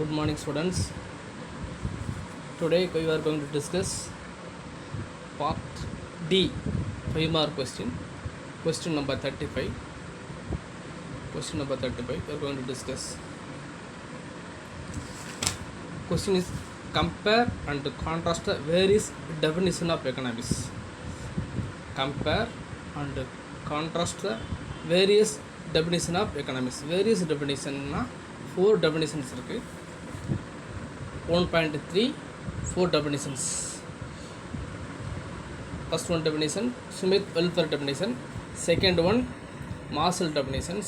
Good morning, students. Today we are going to discuss part D, 5-mark question. Question number 35. Question number 35 we are going to discuss. Question is compare and contrast the various definition of economics. Compare and contrast the various definition of economics. Various definition na 4 definitions இருக்கு. 1.3 4 definitions. First one definition Smith welfare definition, second one Marshall definitions,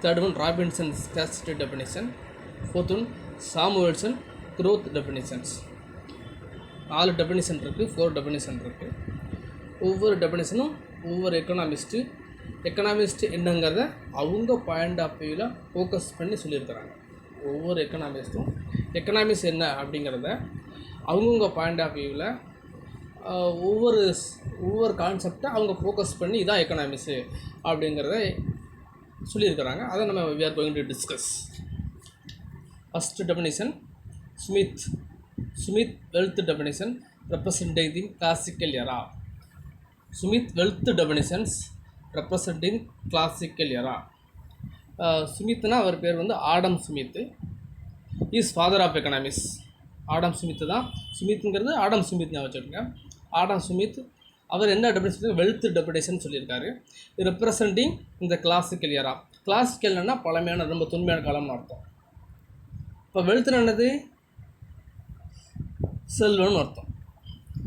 third one Robinson scarcity definition, fourth one Samuelson growth definitions. 4 definition இருக்கு, 4 definition இருக்கு. ஒவ்வொரு டெஃபினிஷனும் ஒவ்வொரு economist என்னங்கிறத அவங்க point of வியூவில் focus பண்ணி சொல்லியிருக்கிறாங்க. ஒவ்வொரு எக்கனாமிக்ஸ் என்ன அப்படிங்கிறத அவங்கவுங்க பாயிண்ட் ஆஃப் வியூவில் ஒவ்வொரு கான்செப்டை அவங்க ஃபோக்கஸ் பண்ணி இதான் எக்கனாமிக்ஸு அப்படிங்கிறத சொல்லியிருக்கிறாங்க. அதை நம்ம we are going to discuss. First definition Smith wealth definition representing classical era. Smith wealth definitions representing classical era. ஸ்மித்னா அவர் பேர் வந்து Adam Smith. Is father of economics. Adam Smith தான், ஸ்மித்ங்கிறது ஆடம் ஸ்மித் நான் வச்சுருங்க. ஆடம் ஸ்மித் அவர் என்ன definition wealth definition சொல்லியிருக்காரு. Representing இந்த கிளாசிக்கல் எரா. கிளாசிக்கல்னா பழமையான ரொம்ப தொன்மையான காலம்னு அர்த்தம். இப்போ வெல்த்னா என்னது? செல்வம்னு அர்த்தம்.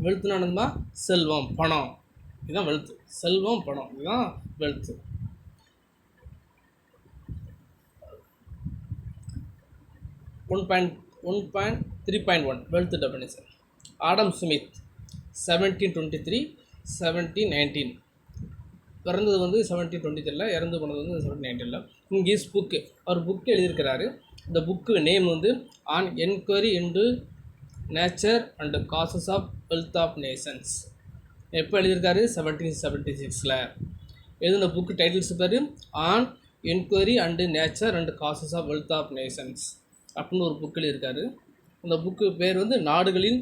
வெல்த்னா என்னதுமா? செல்வம், பணம். இதுதான் வெல்த். செல்வம், பணம், இதுதான் wealth. 1.3.1 wealth definition. Adam Smith 1723 1719 பிறந்தது வந்து 1723, இறந்து போனது வந்து 1719. இங்கே இஸ் புக்கு, அவர் புக்கு எழுதியிருக்கிறாரு. இந்த புக்கு நேம் வந்து on enquiry into nature and causes of wealth of nations. எப்போ எழுதியிருக்காரு? 1776. எழுதின புக்கு டைட்டில்ஸ் பேர் on enquiry and nature and causes of wealth of nations அப்படின்னு ஒரு புக்கில் இருக்கார். அந்த புக்கு பேர் வந்து நாடுகளின்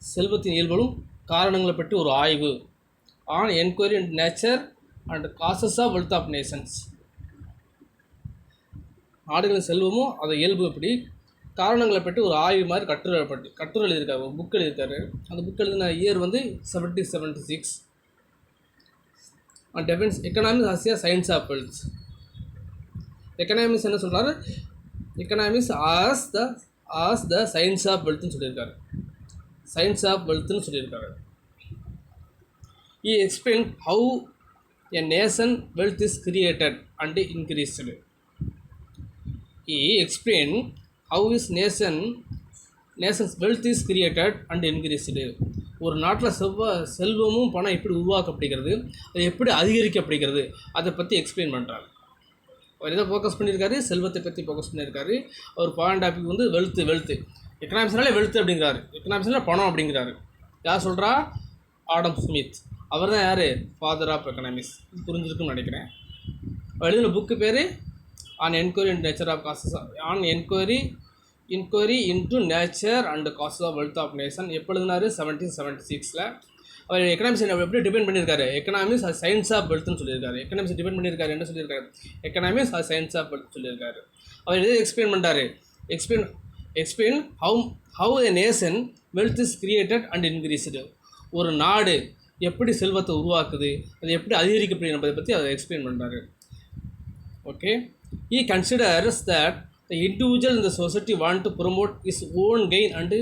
செல்வத்தின் இயல்புகளும் காரணங்களை பற்றி ஒரு ஆய்வு. On enquiry and nature and causes of wealth of nations. நாடுகளின் செல்வமும் அதை இயல்பு எப்படி, காரணங்களை பற்றி ஒரு ஆய்வு மாதிரி கட்டுரை எழுதியிருக்காரு, ஒரு புக் எழுதியிருக்காரு. அந்த புக் எழுதின இயர் வந்து 1776. And definition economics as a science of wealth. Economics என்ன சொல்கிறாரு? Economics as the science of வெல்த்னு சொல்லியிருக்காரு. சயின்ஸ் ஆஃப் வெல்த்னு சொல்லியிருக்காரு. He explained how a nation wealth is created and increased. He explained how his nation's wealth is created and increased. ஒரு நாட்டில் செல்வமும் பணம் எப்படி உருவாக்கப்படுகிறது, அது எப்படி அதிகரிக்கப்படுகிறது, அதை பற்றி எக்ஸ்பிளைன் பண்ணுறாரு. அவர் எதை ஃபோக்கஸ் பண்ணியிருக்காரு? செல்வத்தை பற்றி ஃபோக்கஸ் பண்ணியிருக்காரு. அவர் பாயிண்ட் ஆஃப் வியூ வந்து வெல்த்து. எக்கனாமிக்ஸ்னாலே வெல்த்து அப்படிங்கிறாரு, எக்கனாமிக்ஸ்னால் பணம் அப்படிங்கிறாரு. யார் சொல்கிறா? Adam Smith. அவர் தான் யார்? Father of economics. புரிஞ்சிருக்குன்னு நினைக்கிறேன். எழுதின புக்கு பேர் on enquiry into nature of causes on enquiry into nature and causes of wealth of nation. எப்போ எழுதினார்? 1776. அவர் எக்கனாமிக்ஸ் எப்படி டிபெண்ட் பண்ணியிருக்காரு? எக்கனாமிக்ஸ் அது சயின்ஸ் ஆஃப் வெல்த்னு சொல்லியிருக்காரு. எக்கனாமிக்ஸ் டிபெண்ட் பண்ணியிருக்காரு. என்ன சொல்லியிருக்காரு? எக்கனாமிக்ஸ் அது சயின்ஸ் ஆஃப் வெல்த் சொல்லியிருக்காரு. அவர் எது எக்ஸ்பிளைன் பண்ணுறாரு? Explain how a nation wealth is created and increased. ஒரு நாடு எப்படி செல்வத்தை உருவாக்குது, அது எப்படி அதிகரிக்கப்படுது என்பதை பற்றி அதை எக்ஸ்பிளைன் பண்ணுறாரு. Okay. He considers that the individual in the society want to promote his own gain and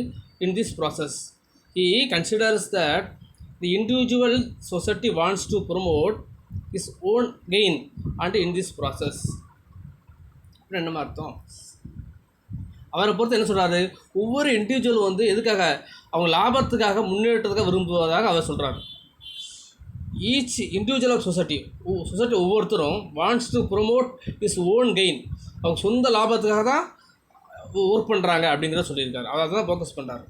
in this process. He considers that the individual society wants to promote his own gain and in this process. என்ன அர்த்தம்? அவரை பொறுத்து என்ன சொல்கிறாரு? ஒவ்வொரு individual வந்து எதுக்காக? அவங்க லாபத்துக்காக முன்னேற்றத்துக்காக விரும்புவதாக அவர் சொல்கிறார். ஈச் இண்டிவிஜுவல் ஆஃப் சொசைட்டி ஒவ்வொருத்தரும் wants to promote is own gain. அவங்க சொந்த லாபத்துக்காக தான் ஒர்க் பண்ணுறாங்க அப்படிங்கிறத சொல்லியிருக்காரு. அதை தான் ஃபோக்கஸ் பண்ணுறாரு.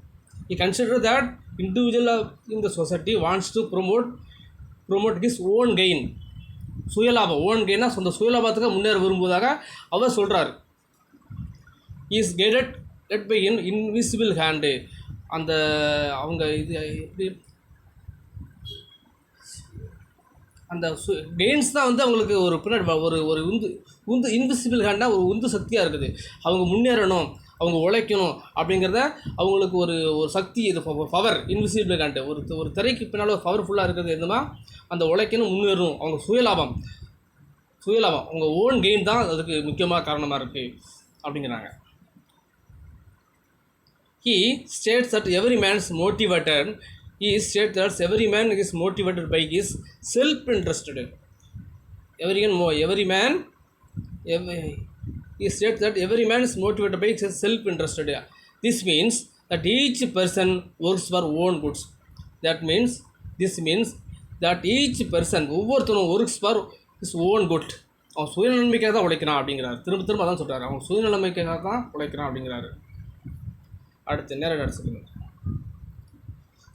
He consider that individual in the society wants to promote his own gain. சுயலாபம், ஓன் கெயினாக சொந்த சுயலாபத்துக்கு முன்னேற விரும்புவதாக அவர் சொல்கிறார். Is guided led by invisible hand. அந்த அவங்க இது எப்படி அந்த கெயின்ஸ் தான் வந்து அவங்களுக்கு ஒரு பின்னாடி ஒரு உந்து இன்விசிபிள் ஹேண்டாக ஒரு உந்து சக்தியாக இருக்குது. அவங்க முன்னேறணும், அவங்க உழைக்கணும் அப்படிங்கிறத அவங்களுக்கு ஒரு ஒரு சக்தி, இது பவர் இன்விசிபிள் ஹேண்டு. ஒரு திரைக்கு பின்னால் ஒரு பவர்ஃபுல்லாக இருக்கிறது எதுனா அந்த உழைக்கணும், முன்னேறணும், அவங்க சுயலாபம் அவங்க ஓன் கெயின் தான் அதுக்கு முக்கியமாக காரணமாக இருக்குது அப்படிங்கிறாங்க. He states that every man is motivated by his self-interested. He states that every man is motivated by his self-interested. This means that each person works for own goods. This means that each person ஒவ்வொருத்தரும் works for his own good. அவன் சுயநன்மைக்காக தான் உழைக்கிறான் அப்படிங்கிறார். திரும்ப அதான் சொல்கிறார், அவன் சுயநன்மைக்காக தான் உழைக்கிறான் அப்படிங்கிறாரு. அடுத்து நேரம் சொல்லுங்க.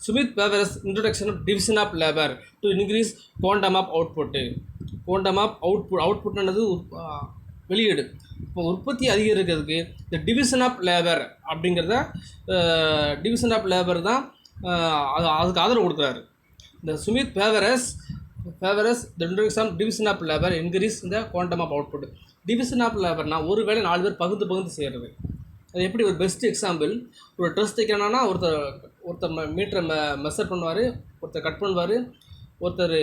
Smith favours introduction of division of labour to increase quantum of அவுட்புட்னது வெளியீடு. இப்போ உற்பத்தி அதிகரிக்கிறதுக்கு இந்த டிவிஷன் ஆஃப் லேபர் அப்படிங்கிறத தான் அதுக்கு ஆதரவு கொடுக்குறாரு. இந்த Smith favours the introduction of division of labour increase இந்த quantum of output. Division of லேபர்னால் ஒரு வேளை 4 பேர் பகுந்து செய்கிறது. அது எப்படி? ஒரு பெஸ்ட் எக்ஸாம்பிள், ஒரு ட்ரெஸ் தைக்கணும்னா ஒருத்தர் மீட்டரை மெஷர் பண்ணுவார், ஒருத்தர் கட் பண்ணுவார், ஒருத்தர்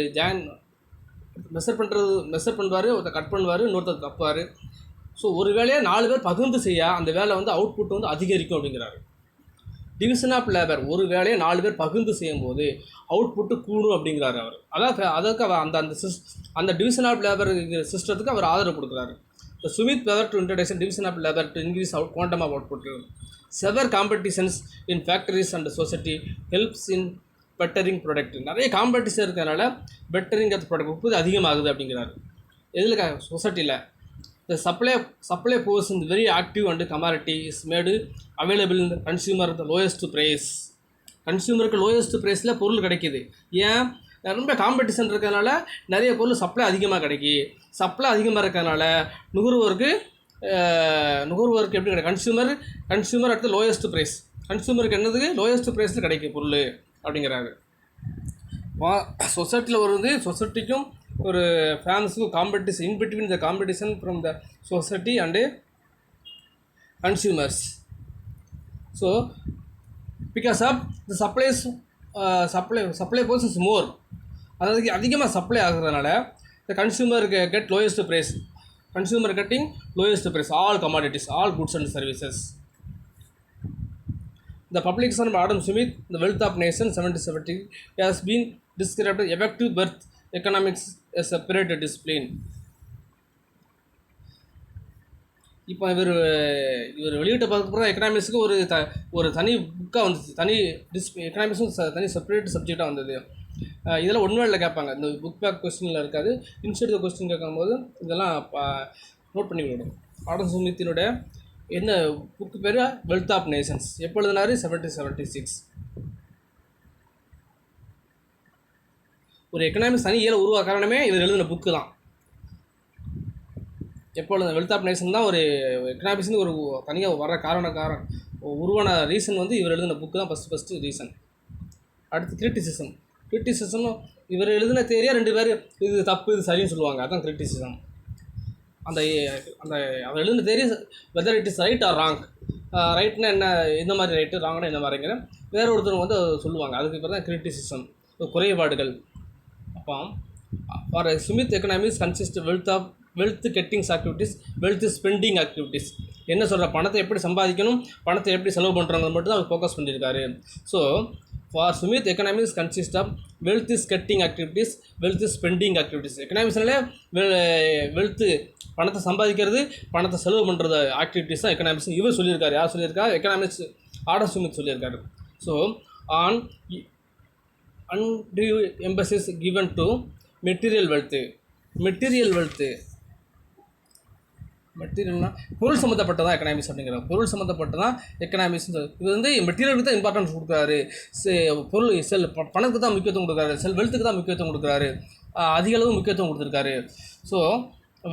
மெஷர் பண்ணுவார், ஒருத்தர் கட் பண்ணுவார், இன்னொருத்தர் தப்பார். ஸோ ஒரு வேலையை 4 பேர் பகிர்ந்து செய்ய அந்த வேலை வந்து அவுட்புட் வந்து அதிகரிக்கும் அப்படிங்கிறாரு. டிவிஷன் ஆஃப் லேபர், ஒரு வேலையை 4 பேர் பகிர்ந்து செய்யும்போது அவுட்புட்டு கூடும் அப்படிங்கிறாரு அவர். அதற்கு அந்த டிவிஷன் ஆஃப் லேபர் சிஸ்டத்துக்கு அவர் ஆதரவு கொடுக்குறாரு. The Sumit Power to introduction division of labor to increase quantum of output. Several competitions in factories and society helps in bettering product. நிறைய காம்படிஷன் இருக்கிறதுனால பெட்டரிங் ஆஃப் ப்ராடக்ட் உற்பத்தி அதிகமாகுது அப்படிங்கிறாரு. எதில்? சொசைட்டியில். The supply force is very active and commodity is made available in the consumer at the lowest price. கன்சியூமருக்கு lowest ப்ரைஸில் பொருள் கிடைக்கிது. ஏன்? ரொம்ப காம்படிஷன் இருக்கிறதுனால நிறைய பொருள் சப்ளை அதிகமாக கிடைக்கி. சப்ளை அதிகமாக இருக்கிறதுனால நுகர்வோருக்கு எப்படி கிடைக்கும்? கன்சியூமர் அடுத்து லோயஸ்ட் ப்ரைஸ். கன்சியூமருக்கு என்னதுக்கு? லோயஸ்ட் ப்ரைஸில் கிடைக்கும் பொருள் அப்படிங்கிறாரு. சொசைட்டியில் வருது, சொசைட்டிக்கும் ஒரு ஃபேமஸுக்கும் competition, in between the competition from the society and consumers. So because of the supply force is more, அதாவது அதிகமாக சப்ளை ஆகுறதுனால the consumer get lowest price. Consumer getting lowest price all commodities, all goods and services. The publication of Adam Smith, The Wealth of Nations 1770, has been described as effective birth economics as a separate discipline. இப்போ இவர் வெளியிட்ட பார்க்க எக்கனாமிக்ஸுக்கு ஒரு தனி புக்காக வந்துச்சு, எக்கனாமிக்ஸும் தனி separate சப்ஜெக்டாக வந்தது. இதெல்லாம் ஒன்றும் கேட்பாங்க, இந்த புக் பேக் கொஸ்டினில் இருக்காது. இன்ஸ்டெட் கொஸ்டின் கேட்கும்போது இதெல்லாம் நோட் பண்ணி விடணும். ஆடம் ஸ்மித்தினுடைய என்ன புக்கு பேர்? Wealth of nations. எப்போ எழுதினாரு? 1776. ஒரு எக்கனாமிக்ஸ் தனி இயலை உருவாக்க காரணமே இவர் எழுதின புக்கு தான். எப்போ எழுதின வெல்த் ஆஃப் நேஷன் தான் ஒரு எக்கனாமிக்ஸ்னு ஒரு தனியாக வர காரணம் உருவான ரீசன் வந்து இவர் எழுதின புக்கு தான் ஃபஸ்ட்டு ரீசன். அடுத்து கிரிட்டிசிசம். இவர் எழுதின தேரியா 2 பேர் இது தப்பு இது சரின்னு சொல்லுவாங்க, அதுதான் கிரிட்டிசிசம். அந்த அவர் எழுதின theory whether it is right or wrong. ரைட்னா என்ன, இந்த மாதிரி ரைட்டு, ராங்னா என்ன மாதிரிங்கிற வேற ஒருத்தர் வந்து சொல்லுவாங்க. அதுக்கு இப்போ தான் கிரிட்டிசிசம், குறைபாடுகள். அப்போ for Smith economics consist wealth gettings activities, wealth spending activities. என்ன சொல்கிற, பணத்தை எப்படி சம்பாதிக்கணும், பணத்தை எப்படி செலவு பண்ணுறாங்க மட்டும் தான் அவர் ஃபோக்கஸ் பண்ணியிருக்காரு. So for Smith economics consist of wealth getting activities, wealth spending activities. எக்கனாமிக்ஸ்னாலே வெல்த்து பணத்தை சம்பாதிக்கிறது, பணத்தை செலவு பண்ணுறது ஆக்டிவிட்டீஸ் தான் எக்கனாமிக்ஸ். இவர் சொல்லியிருக்காரு. யார் சொல்லியிருக்கா? எக்கனாமிக்ஸ் ஆடம் ஸ்மித் சொல்லியிருக்காரு. So on undue emphasis given to material wealth. மெட்டீரியல்னா பொருள் சம்மந்தப்பட்டதான் எக்கனாமிக்ஸ் அப்படிங்கிற பொருள் சம்மந்தப்பட்டதான் எக்கனாமிக்ஸ். இது வந்து மெட்டீரியலுக்கு தான் இம்பார்ட்டன்ஸ் கொடுக்குறாரு. பொருள் பணத்துக்கு தான் முக்கியத்துவம் கொடுக்குறாரு, வெல்த்துக்கு தான் முக்கியத்துவம் கொடுக்குறாரு, அதிக அளவு முக்கியத்துவம் கொடுத்துருக்காரு. So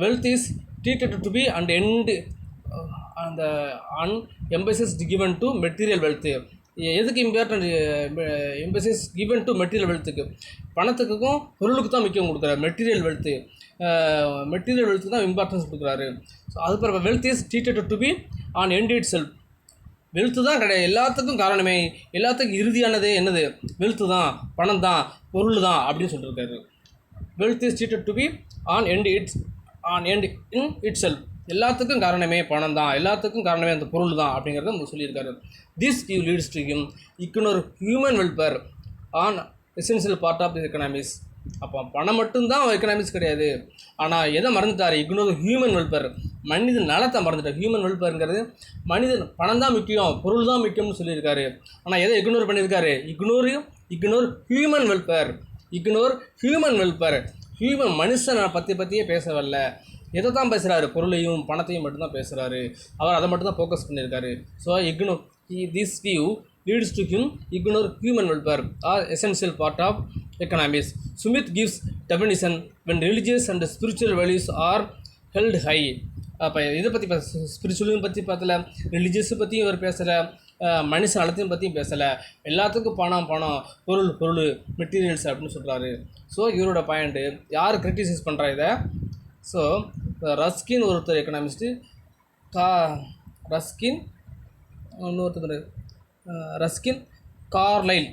wealth is treated to be and end and an emphasis given to material wealth. எதுக்கு important emphasis given to material வெல்த்துக்கு? பணத்துக்கும் பொருளுக்கு தான் முக்கியம் கொடுக்குறாரு. மெட்டீரியல் வெல்த்து தான் இம்பார்ட்டன்ஸ் கொடுக்குறாரு. ஸோ அதுக்கப்புறம் wealth is treated to be an end itself. Wealth தான் கிடையாது, எல்லாத்துக்கும் காரணமே, எல்லாத்துக்கும் இறுதியானது என்னது? வெல்த்து தான், பணம் தான், பொருள் தான் அப்படின்னு சொல்லியிருக்காரு. Wealth is treated to be an end in it self. எல்லாத்துக்கும் காரணமே பணம் தான், எல்லாத்துக்கும் காரணமே அந்த பொருள் தான் அப்படிங்கிறத நம்ம சொல்லியிருக்காரு. This give leads to him ignore human welfare an essential part of the economics. அப்போ பணம் மட்டும்தான் எக்கனாமிக்ஸ் கிடையாது. ஆனால் எதை மறந்துட்டார்? இக்னோர் ஹியூமன் வெல்ஃபேர், மனித நலத்தை மறந்துட்டார். ஹியூமன் வெல்ஃபேருங்கிறது மனிதன், பணம் தான் முக்கியம், பொருள் தான் முக்கியம்னு சொல்லியிருக்காரு. ஆனால் எதை இக்னோர் பண்ணியிருக்காரு? Ignore human welfare. ஹியூமன் மனுஷனை பற்றியே பேச வரல. எதை தான் பேசுகிறாரு? பொருளையும் பணத்தையும் மட்டும்தான் பேசுகிறாரு. அவர் அதை மட்டும் தான் ஃபோக்கஸ் பண்ணியிருக்காரு. So this view leads to him ignore human welfare are essential part of economics. Smith gives definition when religious and spiritual values are held high. அப்போ இதை பற்றி ஸ்பிரிச்சுவலையும் பற்றி பார்த்தல, ரிலீஜியஸை பற்றியும் இவர் பேசலை, மனுஷ நலத்தையும் பற்றியும் பேசலை. எல்லாத்துக்கும் பணம் பொருள் மெட்டீரியல்ஸ் அப்படின்னு சொல்கிறாரு. ஸோ இவரோட பாயிண்ட்டு யார் கிரிட்டிசைஸ் பண்ணுறா இதை? ஸோ ரஸ்கின் ஒருத்தர் எக்கனாமிஸ்ட்டு, ரஸ்கின், கார்லைல்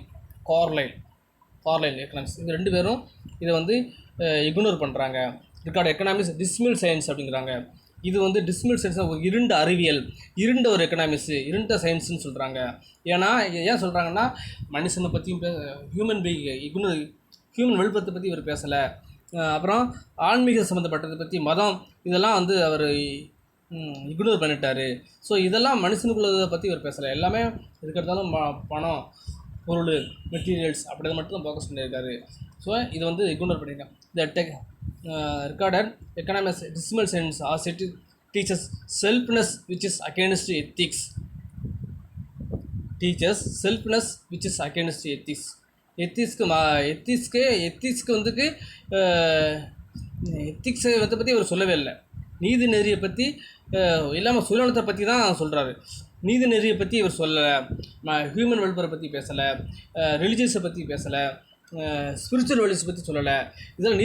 எக்கனாமிக்ஸ். இந்த ரெண்டு பேரும் இதை வந்து இக்னோர் பண்ணுறாங்க. ரிகார்டு எக்கனாமிக்ஸ் டிஸ்மில் சயின்ஸ் அப்படிங்கிறாங்க. இது வந்து டிஸ்மில் சயின்ஸ் ஒரு இருண்ட அறிவியல், இருண்ட ஒரு எக்கனாமிக்ஸு, இருண்ட சயின்ஸுன்னு சொல்கிறாங்க. ஏன் சொல்கிறாங்கன்னா மனுஷனை பற்றியும் ஹியூமன் வெல்ஃபேரை பற்றி இவர் பேசலை. அப்புறம் ஆன்மீக சம்மந்தப்பட்டதை பற்றி, மதம், இதெல்லாம் வந்து அவர் இக்னோர் பண்ணிட்டார். ஸோ இதெல்லாம் மனுஷனுக்குள்ளதை பற்றி இவர் பேசலை. எல்லாமே இருக்கிறதாலும் பணம், பொருள், மெட்டீரியல்ஸ் அப்படி மட்டும் தான் ஃபோக்கஸ் பண்ணியிருக்காரு. ஸோ இது வந்து இக்னோர் பண்ணியிருக்கேன். த recorded economics decimal science as it teaches selfness which is against ethics. எத்திக்ஸ்க்கு வந்துக்கு எத்திக்ஸை பற்றி அவர் சொல்லவே இல்லை. நீதி நெறியை பற்றி இல்லாமல் சுயநலத்தை பற்றி தான் சொல்கிறாரு. நீதி நெறியை பற்றி இவர் சொல்லலை, ஹியூமன் வெல்ஃபேரை பற்றி பேசலை, ரிலிஜியஸை பற்றி பேசலை, ஸ்பிரிச்சுவல் வேல்யூஸ் பற்றி சொல்லலை. இதெல்லாம்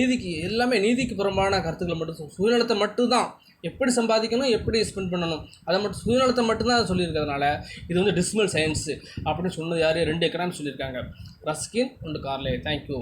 எல்லாமே நீதிக்கு புறம்பான கருத்துக்களை மட்டும், சுயநலத்தை மட்டும்தான், எப்படி சம்பாதிக்கணும், எப்படி ஸ்பெண்ட் பண்ணணும், அதை மட்டும் சுயநலத்தை மட்டும்தான் சொல்லியிருக்கிறதுனால இது வந்து டிஸ்மல் சயின்ஸு அப்படின்னு சொன்னது யார்? 2 எக்கனாமிக்ஸ் சொல்லியிருக்காங்க, ரஸ்கின் அண்ட் கார்லே. தேங்க்யூ.